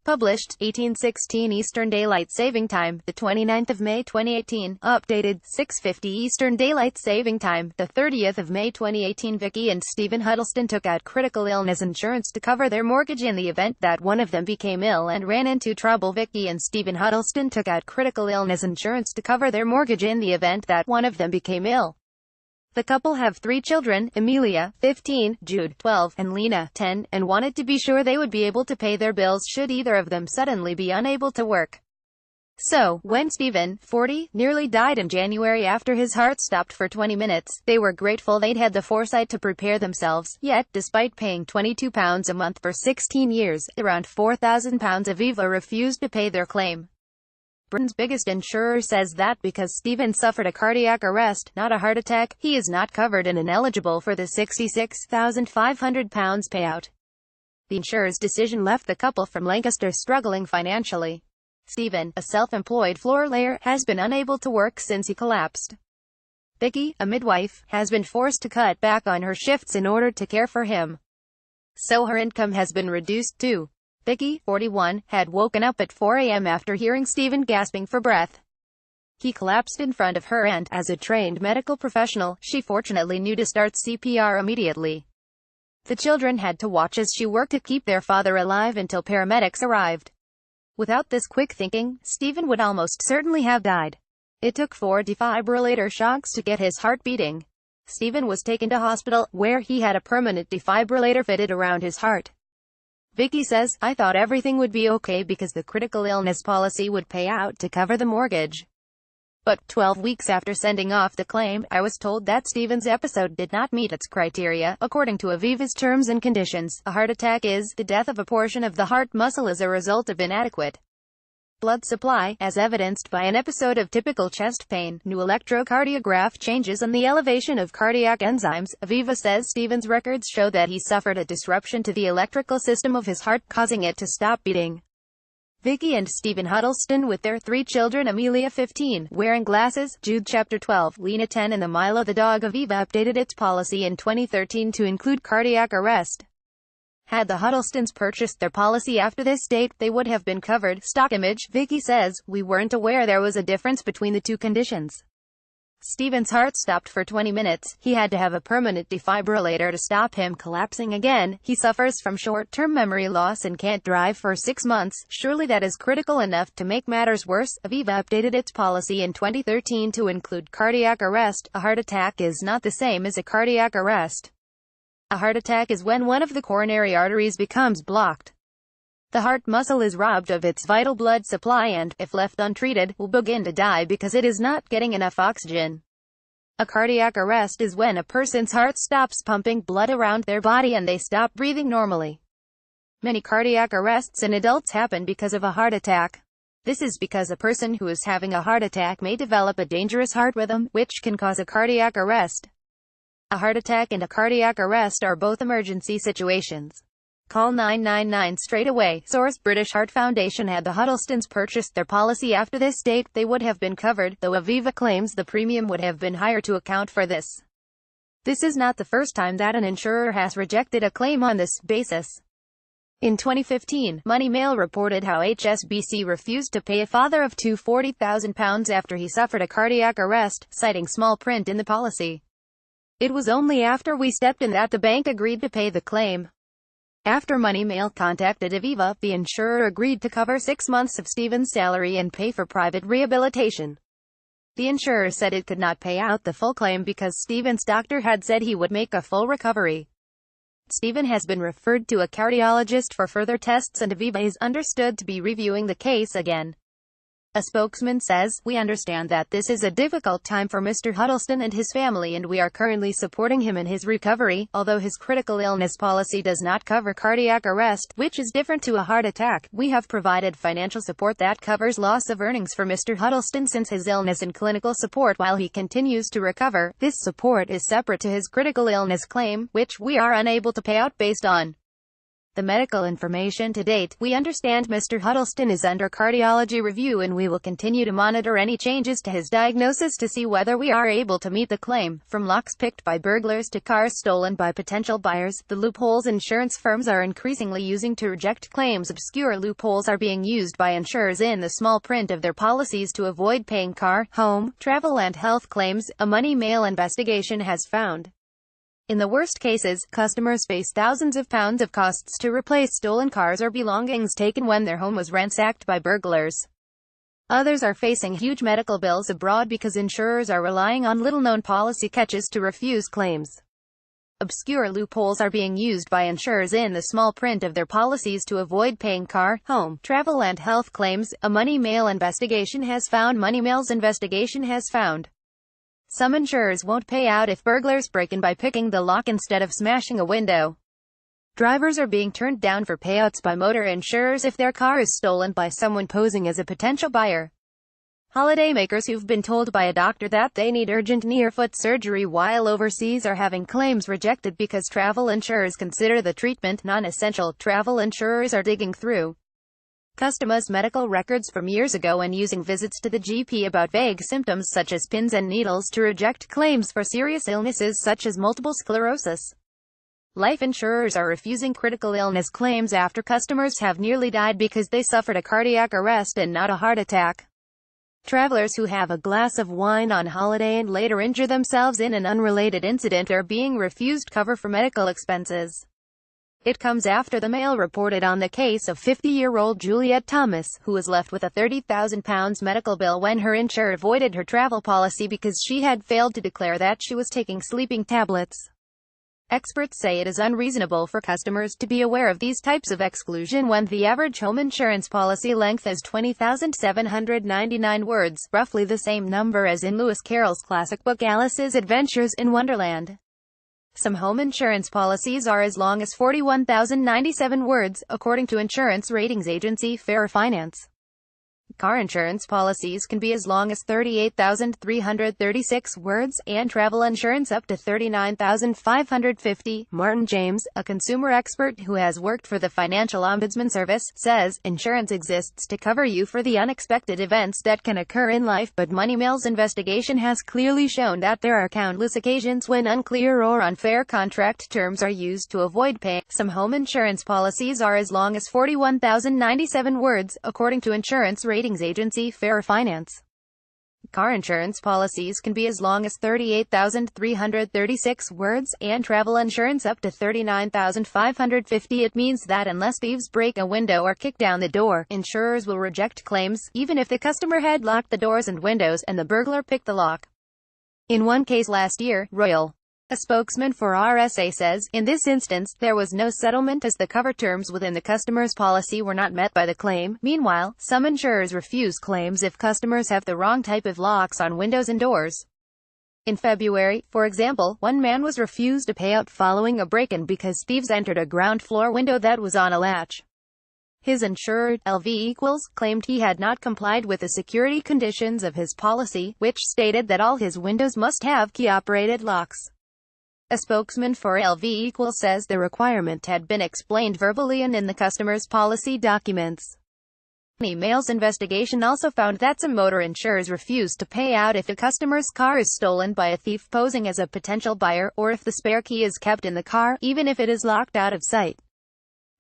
Published, 1816 Eastern Daylight Saving Time, the 29th of May 2018. Updated, 6:50 Eastern Daylight Saving Time, the 30th of May 2018. Vicky and Stephen Huddleston took out critical illness insurance to cover their mortgage in the event that one of them became ill and ran into trouble. Vicky and Stephen Huddleston took out critical illness insurance to cover their mortgage in the event that one of them became ill. The couple have 3 children, Amelia, 15, Jude, 12, and Lena, 10, and wanted to be sure they would be able to pay their bills should either of them suddenly be unable to work. So, when Stephen, 40, nearly died in January after his heart stopped for 20 minutes, they were grateful they'd had the foresight to prepare themselves. Yet, despite paying £22 a month for 16 years, around £4,000, Aviva refused to pay their claim. Britain's biggest insurer says that because Stephen suffered a cardiac arrest, not a heart attack, he is not covered and ineligible for the £66,500 payout. The insurer's decision left the couple from Lancaster struggling financially. Stephen, a self-employed floor layer, has been unable to work since he collapsed. Vicky, a midwife, has been forced to cut back on her shifts in order to care for him. So her income has been reduced too. Vicky, 41, had woken up at 4 a.m. after hearing Stephen gasping for breath. He collapsed in front of her and, as a trained medical professional, she fortunately knew to start CPR immediately. The children had to watch as she worked to keep their father alive until paramedics arrived. Without this quick thinking, Stephen would almost certainly have died. It took 4 defibrillator shocks to get his heart beating. Stephen was taken to hospital, where he had a permanent defibrillator fitted around his heart. Vicky says, "I thought everything would be okay because the critical illness policy would pay out to cover the mortgage. But 12 weeks after sending off the claim, I was told that Stephen's episode did not meet its criteria. According to Aviva's terms and conditions, a heart attack is the death of a portion of the heart muscle as a result of inadequate blood supply, as evidenced by an episode of typical chest pain, new electrocardiograph changes and the elevation of cardiac enzymes." Aviva says Stephen's records show that he suffered a disruption to the electrical system of his heart, causing it to stop beating. Vicky and Stephen Huddleston with their 3 children, Amelia, 15, wearing glasses, Jude, chapter 12, Lena, 10, and the Milo the dog. Aviva updated its policy in 2013 to include cardiac arrest. Had the Huddlestons purchased their policy after this date, they would have been covered. Stock image. Vicky says, "We weren't aware there was a difference between the 2 conditions. Stephen's heart stopped for 20 minutes. He had to have a permanent defibrillator to stop him collapsing again. He suffers from short-term memory loss and can't drive for 6 months. Surely that is critical enough to make matters worse." Aviva updated its policy in 2013 to include cardiac arrest. A heart attack is not the same as a cardiac arrest. A heart attack is when one of the coronary arteries becomes blocked. The heart muscle is robbed of its vital blood supply and, if left untreated, will begin to die because it is not getting enough oxygen. A cardiac arrest is when a person's heart stops pumping blood around their body and they stop breathing normally. Many cardiac arrests in adults happen because of a heart attack. This is because a person who is having a heart attack may develop a dangerous heart rhythm, which can cause a cardiac arrest. A heart attack and a cardiac arrest are both emergency situations. Call 999 straight away. Source: British Heart Foundation. Had the Huddlestons purchased their policy after this date, they would have been covered, though Aviva claims the premium would have been higher to account for this. This is not the first time that an insurer has rejected a claim on this basis. In 2015, Money Mail reported how HSBC refused to pay a father of 2 £40,000 after he suffered a cardiac arrest, citing small print in the policy. "It was only after we stepped in that the bank agreed to pay the claim." After Money Mail contacted Aviva, the insurer agreed to cover 6 months of Stephen's salary and pay for private rehabilitation. The insurer said it could not pay out the full claim because Stephen's doctor had said he would make a full recovery. Stephen has been referred to a cardiologist for further tests and Aviva is understood to be reviewing the case again. A spokesman says, "We understand that this is a difficult time for Mr. Huddleston and his family and we are currently supporting him in his recovery. Although his critical illness policy does not cover cardiac arrest, which is different to a heart attack, we have provided financial support that covers loss of earnings for Mr. Huddleston since his illness and clinical support while he continues to recover. This support is separate to his critical illness claim, which we are unable to pay out based on the medical information to date. We understand Mr. Huddleston is under cardiology review and we will continue to monitor any changes to his diagnosis to see whether we are able to meet the claim. From locks picked by burglars to cars stolen by potential buyers, the loopholes insurance firms are increasingly using to reject claims. Obscure loopholes are being used by insurers in the small print of their policies to avoid paying car, home, travel and health claims, a Money Mail investigation has found. In the worst cases, customers face thousands of pounds of costs to replace stolen cars or belongings taken when their home was ransacked by burglars. Others are facing huge medical bills abroad because insurers are relying on little-known policy catches to refuse claims. Obscure loopholes are being used by insurers in the small print of their policies to avoid paying car, home, travel and health claims, a Money Mail investigation has found. Money Mail's investigation has found. Some insurers won't pay out if burglars break in by picking the lock instead of smashing a window. Drivers are being turned down for payouts by motor insurers if their car is stolen by someone posing as a potential buyer. Holidaymakers who've been told by a doctor that they need urgent knee or foot surgery while overseas are having claims rejected because travel insurers consider the treatment non-essential. Travel insurers are digging through customers' medical records from years ago and using visits to the GP about vague symptoms such as pins and needles to reject claims for serious illnesses such as multiple sclerosis. Life insurers are refusing critical illness claims after customers have nearly died because they suffered a cardiac arrest and not a heart attack. Travelers who have a glass of wine on holiday and later injure themselves in an unrelated incident are being refused cover for medical expenses. It comes after the Mail reported on the case of 50-year-old Juliet Thomas, who was left with a £30,000 medical bill when her insurer voided her travel policy because she had failed to declare that she was taking sleeping tablets. Experts say it is unreasonable for customers to be aware of these types of exclusion when the average home insurance policy length is 20,799 words, roughly the same number as in Lewis Carroll's classic book Alice's Adventures in Wonderland. Some home insurance policies are as long as 41,097 words, according to insurance ratings agency Fair Finance. Car insurance policies can be as long as 38,336 words, and travel insurance up to 39,550. Martin James, a consumer expert who has worked for the Financial Ombudsman Service, says, insurance exists to cover you for the unexpected events that can occur in life, but Money Mail's investigation has clearly shown that there are countless occasions when unclear or unfair contract terms are used to avoid paying. Some home insurance policies are as long as 41,097 words, according to insurance ratings agency Fair Finance. Car insurance policies can be as long as 38,336 words, and travel insurance up to 39,550. It means that unless thieves break a window or kick down the door, insurers will reject claims, even if the customer had locked the doors and windows and the burglar picked the lock. In one case last year, Royal, a spokesman for RSA says, in this instance, there was no settlement as the cover terms within the customer's policy were not met by the claim. Meanwhile, some insurers refuse claims if customers have the wrong type of locks on windows and doors. In February, for example, one man was refused a payout following a break-in because thieves entered a ground floor window that was on a latch. His insurer, LV claimed he had not complied with the security conditions of his policy, which stated that all his windows must have key-operated locks. A spokesman for LV says the requirement had been explained verbally and in the customer's policy documents. Money Mail's investigation also found that some motor insurers refuse to pay out if a customer's car is stolen by a thief posing as a potential buyer, or if the spare key is kept in the car, even if it is locked out of sight.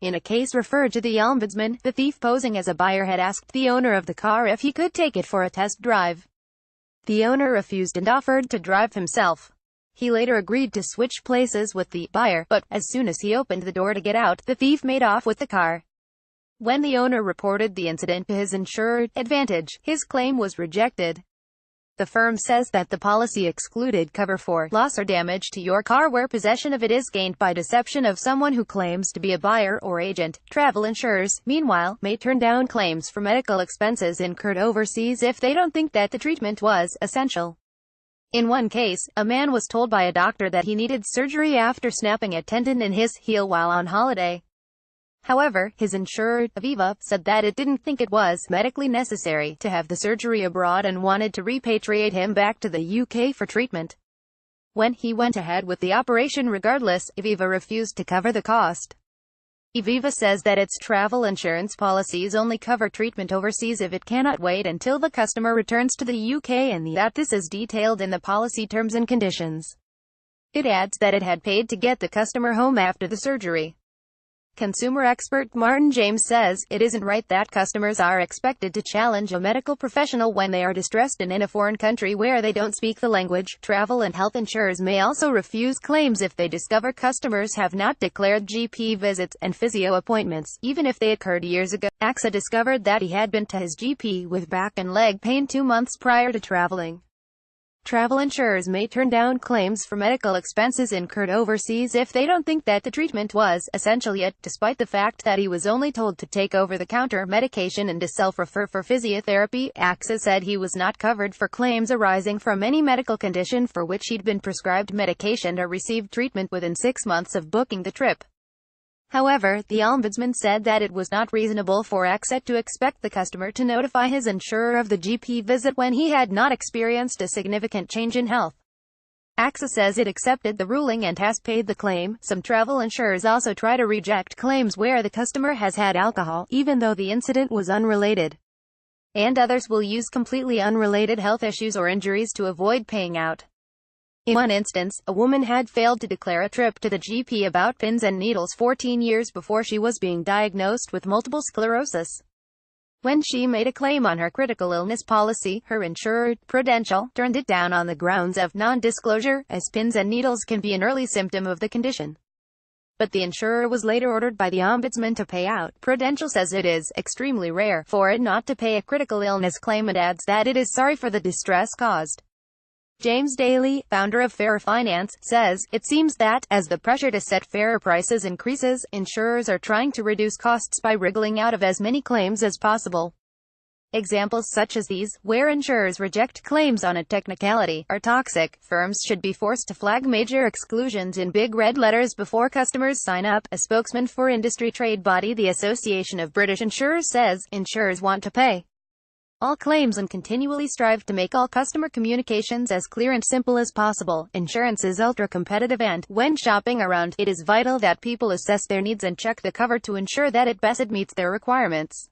In a case referred to the Ombudsman, the thief posing as a buyer had asked the owner of the car if he could take it for a test drive. The owner refused and offered to drive himself. He later agreed to switch places with the buyer, but, as soon as he opened the door to get out, the thief made off with the car. When the owner reported the incident to his insurer, Advantage, his claim was rejected. The firm says that the policy excluded cover for loss or damage to your car where possession of it is gained by deception of someone who claims to be a buyer or agent. Travel insurers, meanwhile, may turn down claims for medical expenses incurred overseas if they don't think that the treatment was essential. In one case, a man was told by a doctor that he needed surgery after snapping a tendon in his heel while on holiday. However, his insurer, Aviva, said that it didn't think it was medically necessary to have the surgery abroad and wanted to repatriate him back to the UK for treatment. When he went ahead with the operation regardless, Aviva refused to cover the cost. Aviva says that its travel insurance policies only cover treatment overseas if it cannot wait until the customer returns to the UK, and that this is detailed in the policy terms and conditions. It adds that it had paid to get the customer home after the surgery. Consumer expert Martin James says, it isn't right that customers are expected to challenge a medical professional when they are distressed and in a foreign country where they don't speak the language. Travel and health insurers may also refuse claims if they discover customers have not declared GP visits and physio appointments, even if they occurred years ago. AXA discovered that he had been to his GP with back and leg pain 2 months prior to traveling. Travel insurers may turn down claims for medical expenses incurred overseas if they don't think that the treatment was essential yet, despite the fact that he was only told to take over-the-counter medication and to self-refer for physiotherapy. AXA said he was not covered for claims arising from any medical condition for which he'd been prescribed medication or received treatment within 6 months of booking the trip. However, the Ombudsman said that it was not reasonable for AXA to expect the customer to notify his insurer of the GP visit when he had not experienced a significant change in health. AXA says it accepted the ruling and has paid the claim. Some travel insurers also try to reject claims where the customer has had alcohol, even though the incident was unrelated. And others will use completely unrelated health issues or injuries to avoid paying out. In one instance, a woman had failed to declare a trip to the GP about pins and needles 14 years before she was being diagnosed with multiple sclerosis. When she made a claim on her critical illness policy, her insurer, Prudential, turned it down on the grounds of non-disclosure, as pins and needles can be an early symptom of the condition. But the insurer was later ordered by the Ombudsman to pay out. Prudential says it is extremely rare for it not to pay a critical illness claim and adds that it is sorry for the distress caused. James Daly, founder of Fairer Finance, says, it seems that, as the pressure to set fairer prices increases, insurers are trying to reduce costs by wriggling out of as many claims as possible. Examples such as these, where insurers reject claims on a technicality, are toxic. Firms should be forced to flag major exclusions in big red letters before customers sign up, a spokesman for industry trade body the Association of British Insurers says. Insurers want to pay all claims and continually strive to make all customer communications as clear and simple as possible. Insurance is ultra-competitive and, when shopping around, it is vital that people assess their needs and check the cover to ensure that it best meets their requirements.